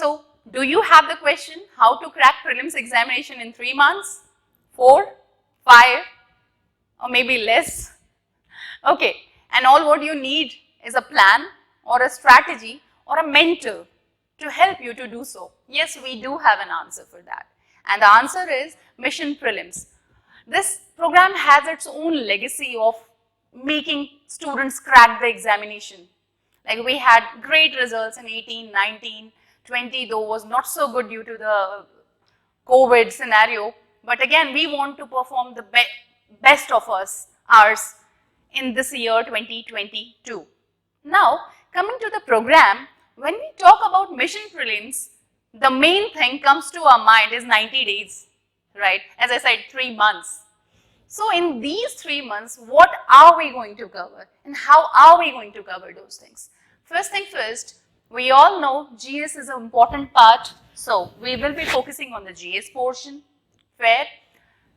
So, do you have the question how to crack prelims examination in 3 months, 4, 5 or maybe less? Okay, and all what you need is a plan or a strategy or a mentor to help you to do so. Yes, we do have an answer for that, and the answer is Mission Prelims. This program has its own legacy of making students crack the examination. Like we had great results in 18, 19, 20, though was not so good due to the COVID scenario. But again, we want to perform the best of ours in this year 2022. Now, coming to the program, when we talk about Mission Prelims, the main thing comes to our mind is 90 days, right? As I said, 3 months. So in these 3 months, what are we going to cover and how are we going to cover those things? First thing first, we all know GS is an important part. So we will be focusing on the GS portion where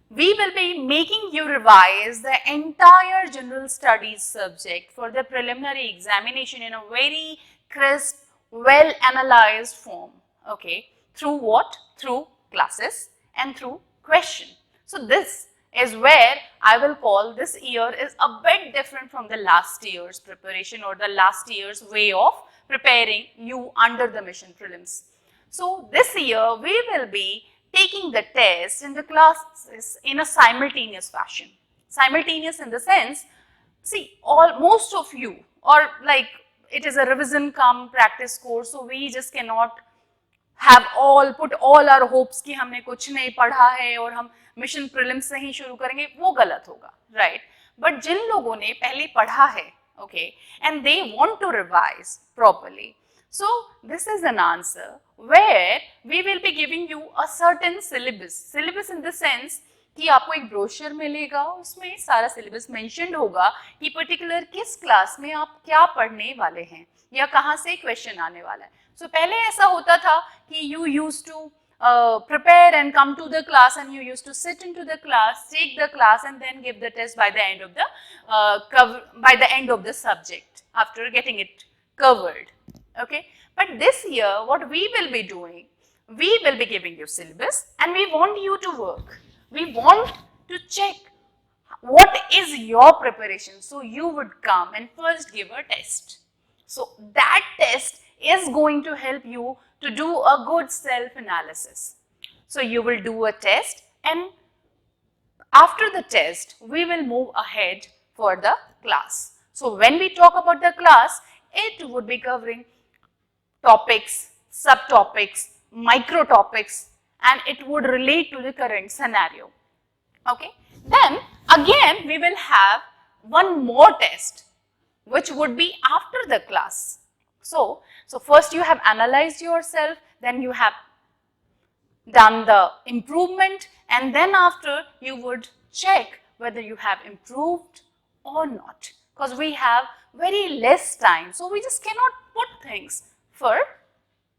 we will be making you revise the entire general studies subject for the preliminary examination in a very crisp, well analyzed form. Okay, through what? Through classes and through question. So this is where I will call this year is a bit different from the last year's preparation or the last year's way of preparing you under the Mission Prelims. So this year we will be taking the test in the classes in a simultaneous fashion. Simultaneous in the sense, see, most of you, or like it is a revision cum practice course, so we just cannot have put all our hopes कि हमने कुछ नहीं पढ़ा है और हम mission prelims से ही शुरू करेंगे, वो गलत होगा, right? But जिन लोगों ने पहले पढ़ा है, okay, and they want to revise properly, so this is an answer where we will be giving you a certain syllabus. Syllabus in the sense कि आपको एक ब्रोशर मिलेगा, उसमें सारा सिलेबस मेंशन्ड होगा कि पर्टिकुलर किस क्लास में आप क्या पढ़ने वाले हैं या कहाँ से क्वेश्चन आने वाला है. So पहले ऐसा होता था कि you used to prepare and come to the class and you used to sit into the class, take the class and then give the test by the end of the subject after getting it covered. Okay, but this year what we will be doing, we will be giving you syllabus and we want you to work. We want to check what is your preparation. So you would come and first give a test. So that test is going to help you to do a good self-analysis. So you will do a test and after the test, we will move ahead for the class. So when we talk about the class, it would be covering topics, subtopics, micro topics, and it would relate to the current scenario. Okay. Then again, we will have one more test, which would be after the class. So first you have analyzed yourself, then you have done the improvement, and then after you would check whether you have improved or not, because we have very less time. So we just cannot put things for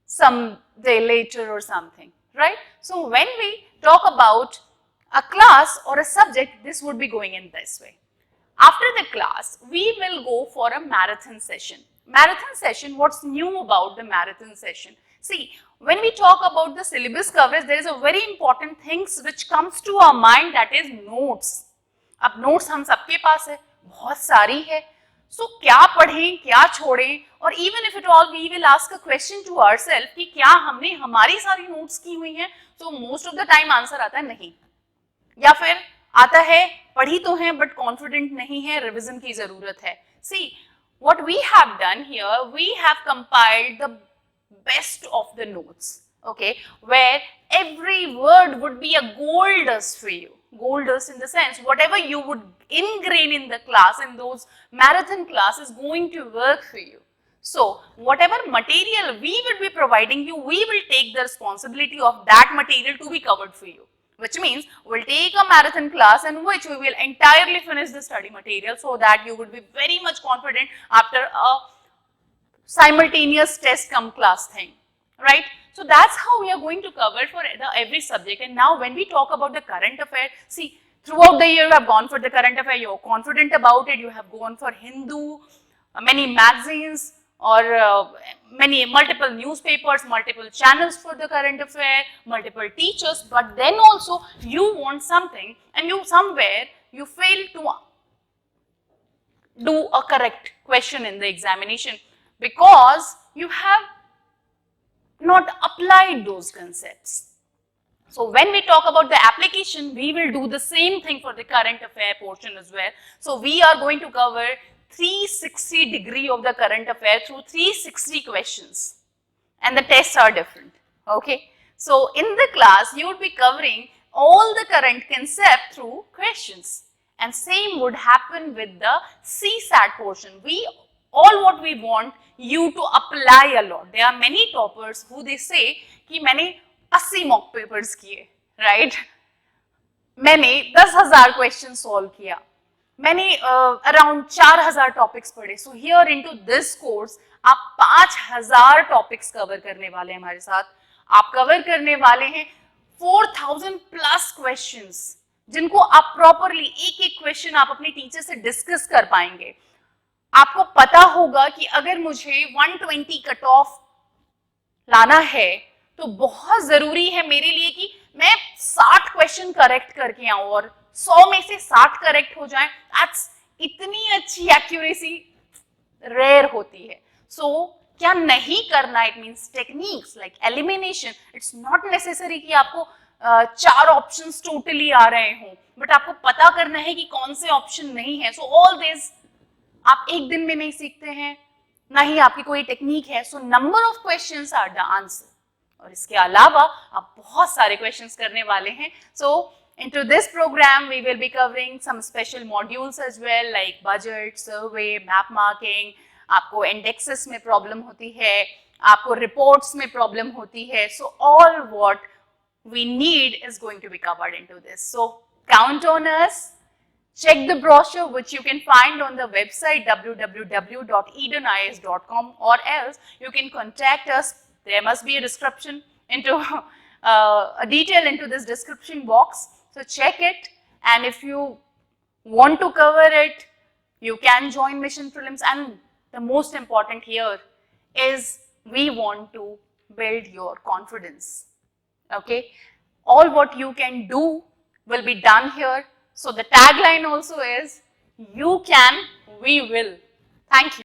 some day later or something, right? So when we talk about a class or a subject, this would be going in this way. After the class, we will go for a marathon session. Marathon session, what's new about the marathon session? See, when we talk about the syllabus coverage, there is a very important thing which comes to our mind, that is notes. अब notes हम सबके पास है, बहुत सारी है. So क्या पढ़ें, क्या छोड़ें, और even if at all we will ask a question to ourselves कि क्या हमने हमारी सारी notes की हुई हैं, so most of the time answer आता है नहीं, या फिर आता है पढ़ी तो है but confident नहीं है, revision की जरूरत है. See, what we have done here, we have compiled the best of the notes, okay, where every word would be a gold dust for you. Gold dust in the sense, whatever you would ingrain in the class, in those marathon class, is going to work for you. So, whatever material we will be providing you, we will take the responsibility of that material to be covered for you. Which means, we'll take a marathon class in which we will entirely finish the study material so that you would be very much confident after a simultaneous test cum class thing, right? So that's how we are going to cover for every subject. And now when we talk about the current affair, see, throughout the year you have gone for the current affair, you're confident about it, you have gone for Hindu, many magazines, or multiple newspapers, multiple channels for the current affair, multiple teachers, but then also you want something and you somewhere you fail to do a correct question in the examination because you have not applied those concepts. So when we talk about the application, we will do the same thing for the current affair portion as well. So we are going to cover 360 degree of the current affair through 360 questions, and the tests are different. Okay. So in the class, you would be covering all the current concept through questions, and same would happen with the CSAT portion. What we want you to apply a lot. There are many toppers who they say कि मैंने 80 mock papers किए, right, मैंने 10,000 question solve किया, मैंने around 4,000 topics पढ़े. So here into this course आप 5,000 topics cover करने वाले हैं हमारे साथ. आप कवर करने वाले हैं 4,000 प्लस क्वेश्चंस, जिनको आप प्रॉपरली एक एक क्वेश्चन आप अपने टीचर से डिस्कस कर पाएंगे. आपको पता होगा कि अगर मुझे 120 कट ऑफ लाना है तो बहुत जरूरी है मेरे लिए कि मैं 60 क्वेश्चन करेक्ट करके आऊं और 100 में से 60 करेक्ट हो जाएं. दैट्स इतनी अच्छी एक्यूरेसी रेयर होती है. सो क्या नहीं करना, it means techniques like elimination. It's not necessary कि आपको 4 ऑप्शंस टोटली आ रहे हों, बट आपको पता करना है कि कौन से ऑप्शन नहीं है. सो ऑल दिस आप एक दिन में नहीं सीखते हैं, ना ही आपकी कोई टेक्निक है. So number of questions are the answer. और इसके अलावा आप बहुत सारे क्वेश्चंस करने वाले हैं. सो into this program we will be covering some special modules as well like budget, survey, map marking. आपको indexes में प्रॉब्लम होती है, आपको रिपोर्ट्स में प्रॉब्लम होती है. So all what we need is going to be covered into this. So count on us. Check the brochure which you can find on the website www.edenias.com, or else you can contact us. There must be a description into a detail into this description box. So check it, and if you want to cover it, you can join Mission Prelims. And the most important here is we want to build your confidence. Okay, all what you can do will be done here. So the tagline also is, you can, we will. Thank you.